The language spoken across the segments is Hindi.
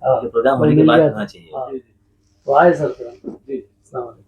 प्रोग्राम होने के बाद होना चाहिए। हाँ, तो आए सर फिर जी, अस्सलाम वालेकुम।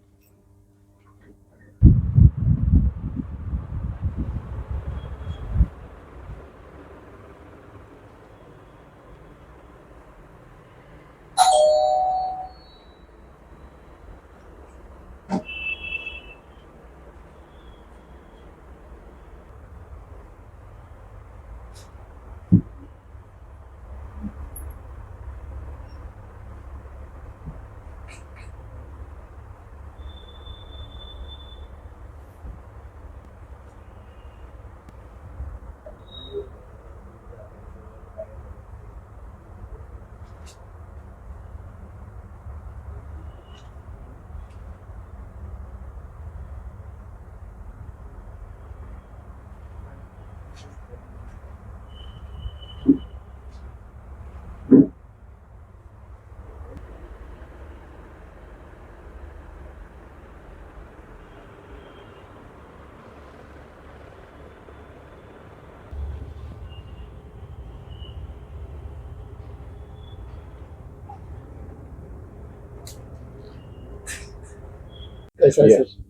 कैसा है Yes. सर,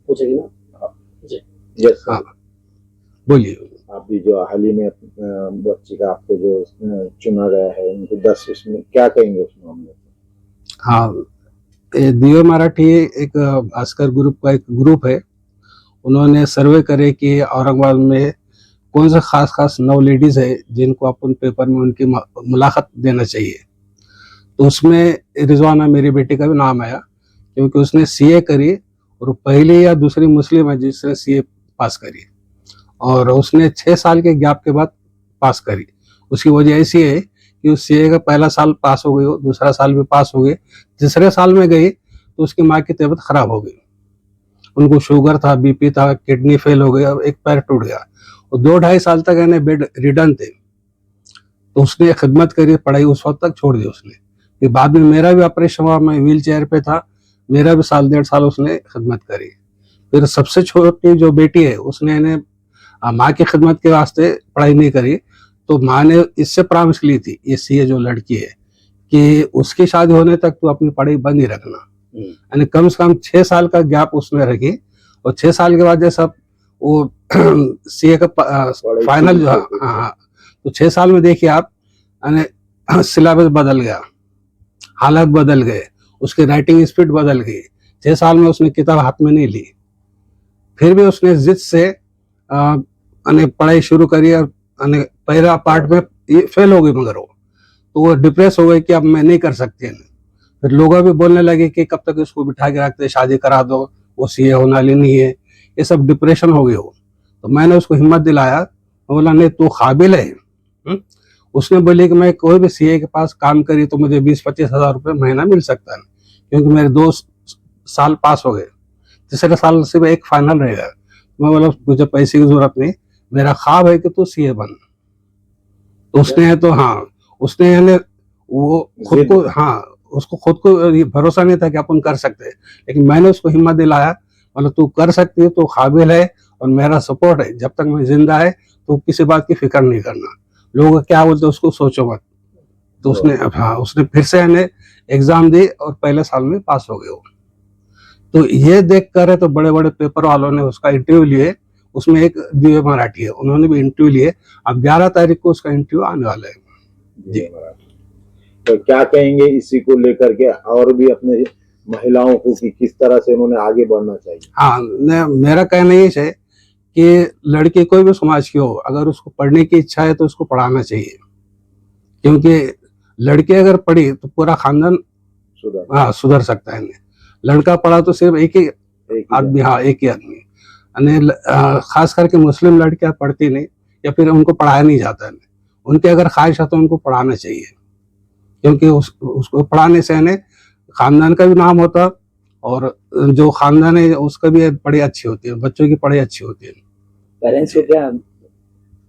पूछेगी ना जी। यस हाँ बोलिए। अभी जो हाल ही में बच्ची का आपको जो चुना गया है उनको 10 उसमें क्या कहेंगे उस मामले में? हाँ, दिव्य मराठी एक भास्कर ग्रुप का एक ग्रुप है। उन्होंने सर्वे करे कि औरंगाबाद में कौन सा खास खास 9 लेडीज है जिनको अपन पेपर में उनकी मुलाकात देना चाहिए। तो उसमें रिजवाना मेरी बेटी का भी नाम आया, क्योंकि उसने सीए करी और पहली या दूसरी मुस्लिम है जिसने सीए पास करी, और उसने 6 साल के गैप के बाद पास करी। उसकी वजह ऐसी है कि उस सीए का पहला साल पास हो गई, दूसरा साल भी पास हो गई, तीसरे साल में गई तो उसकी माँ की तबीयत खराब हो गई। उनको शुगर था, बीपी था, किडनी फेल हो गई और एक पैर टूट गया। और 2-2.5 साल तक यानी बेड रिडन थे। तो उसने खिदमत करी, पढ़ाई उस वक्त तक छोड़ दी उसने। फिर बाद में मेरा भी ऑपरेशन हुआ, मैं व्हील चेयर पे था, मेरा भी 1.5 साल उसने खिदमत करी। फिर सबसे छोटी जो बेटी है उसने माँ की खिदमत के वास्ते पढ़ाई नहीं करी, तो माँ ने इससे परामर्श ली थी, ये जो लड़की है, कि उसकी शादी होने तक तो अपनी पढ़ाई बंद ही रखना। यानी कम से कम 6 साल का गैप उसमें रखी, और 6 साल के बाद जैसा वो सीए का फाइनल जो हाँ, तो 6 साल में देखिए आप, यानी सिलेबस बदल गया, हालत बदल गए, उसकी राइटिंग स्पीड बदल गई। 6 साल में उसने किताब हाथ में नहीं ली, फिर भी उसने जिद से पढ़ाई शुरू करी, और पहला पार्ट में ये फेल हो गई, मगर वो डिप्रेस हो गई कि अब मैं नहीं कर सकती। फिर लोग भी बोलने लगे कि कब तक इसको बिठा के रखते, शादी करा दो, वो सीए होने वाली नहीं है, ये सब डिप्रेशन हो गई हो। तो मैंने उसको हिम्मत दिलाया, बोला नहीं तू काबिल है। उसने बोली कि मैं कोई भी सीए के पास काम करी तो मुझे 20-25 हज़ार रुपये महीना मिल सकता है, क्योंकि मेरे 2 साल पास हो गए, तीसरे साल सिर्फ एक फाइनल रहेगा। मैं बोला मुझे पैसे की जरूरत नहीं, मेरा ख्वाब है कि तू सीए बन। तो उसने तो हाँ, उसने यानी वो खुद को, हाँ उसको खुद को ये भरोसा नहीं था कि अपन कर सकते हैं, लेकिन मैंने उसको हिम्मत दिलाया, मतलब तू कर सकती है, तू काबिल है और मेरा सपोर्ट है, जब तक मैं जिंदा है तो किसी बात की फिक्र नहीं करना, लोग क्या बोलते उसको सोचो मत। तो उसने हाँ, उसने फिर से यानी एग्जाम दी और पहले साल में पास हो गए वो। तो ये देख कर तो बड़े बड़े पेपर वालों ने उसका इंटरव्यू लिए, उसमें एक दिव्य मराठी है, उन्होंने भी इंटरव्यू लिए। अब 11 तारीख को उसका इंटरव्यू आने वाला है जी। तो क्या कहेंगे इसी को लेकर के, और भी अपने महिलाओं को कि किस तरह से उन्होंने आगे बढ़ना चाहिए? हाँ, मेरा कहना ये है कि लड़की कोई भी समाज की हो, अगर उसको पढ़ने की इच्छा है तो उसको पढ़ाना चाहिए, क्योंकि लड़की अगर पढ़ी तो पूरा खानदान सुधर सकता है। लड़का पढ़ा तो सिर्फ एक ही आदमी, हाँ एक ही आदमी, खास करके मुस्लिम लड़कियां पढ़ती नहीं, या फिर उनको पढ़ाया नहीं जाता है। उनकी अगर ख्वाहिश है तो उनको पढ़ाना चाहिए, क्योंकि उसको पढ़ाने से खानदान का भी नाम होता, और जो खानदान है उसका भी पढ़ाई अच्छी होती है, बच्चों की पढ़ाई अच्छी होती है। पेरेंट्स को क्या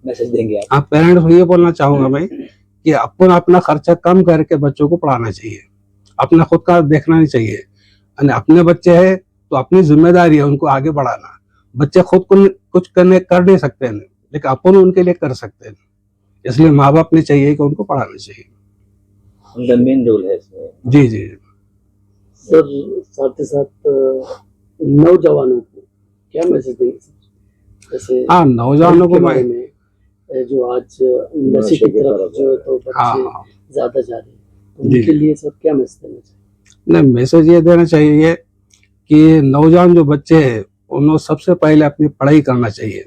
मैसेज देंगे आप? हाँ, पेरेंट्स को ये बोलना चाहूंगा मैं कि अपन अपना खर्चा कम करके बच्चों को पढ़ाना चाहिए, अपना खुद का देखना नहीं चाहिए। अपने बच्चे हैं तो अपनी जिम्मेदारी है उनको आगे बढ़ाना। बच्चे खुद को कुछ कर नहीं सकते हैं, लेकिन अपन उनके लिए कर सकते हैं, इसलिए माँ बाप ने चाहिए कि उनको पढ़ाना चाहिए। उनका मेन रोल है इसमें। जी जी। सर साथ ही साथ नौजवानों को क्या मैसेज देंगे सर? जैसे हाँ, नौजवानों को के मैं बारे में जो आज नशे की तरफ जो है तो हाँ बच्चे हाँ ज्यादा जा रहे हैं, तो जी, उनके जी। लिए सर क्या मैसेज देना चाहिए? नहीं, मैसेज ये देना चाहिए कि नौजवान जो बच्चे हैं उन्हें सबसे पहले अपनी पढ़ाई करना चाहिए।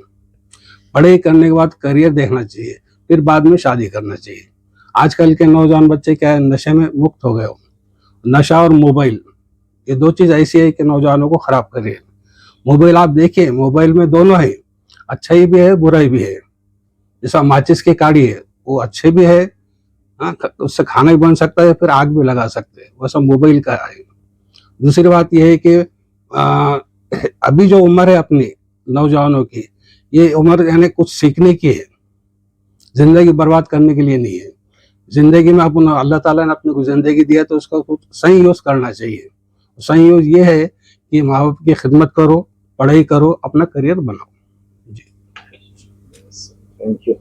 पढ़ाई करने के बाद करियर देखना चाहिए, फिर बाद में शादी करना चाहिए। आजकल के नौजवान बच्चे क्या है, नशे में मुक्त हो गए हो। नशा और मोबाइल, ये दो चीज ऐसी है कि नौजवानों को खराब कर रही है। मोबाइल आप देखिए, मोबाइल में दोनों है, अच्छाई भी है बुराई भी है। जैसा माचिस की काड़ी है, वो अच्छे भी है, हाँ, उससे खाना भी बन सकता है, फिर आग भी लगा सकते हैं, वैसा मोबाइल का है। दूसरी बात यह है कि अभी जो उम्र है अपनी नौजवानों की, ये उम्र यानी कुछ सीखने की है, जिंदगी बर्बाद करने के लिए नहीं है। जिंदगी में अपन अल्लाह ताला ने अपने को जिंदगी दिया तो उसका कुछ सही यूज करना चाहिए। सही यूज ये है कि माँ बाप की खिदमत करो, पढ़ाई करो, अपना करियर बनाओ। जी। Thank you.